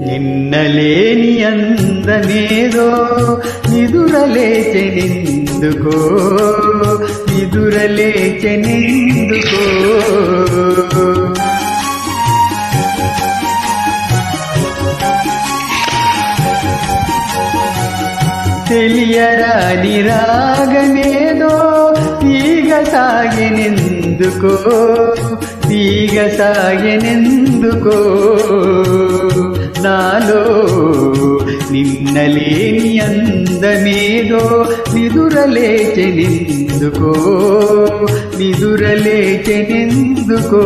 నిన్నలేని అందమేదో నిదురలేచెనెందుకో నిదురలేచెనెందుకో తెలియరాని రాగమేదో తీగ సాగెనెందుకో తీగ సాగెనెందుకో నాలో నిన్నలేని అందమేదో నిదురలేచెనెందుకో నిదురలేచెనెందుకో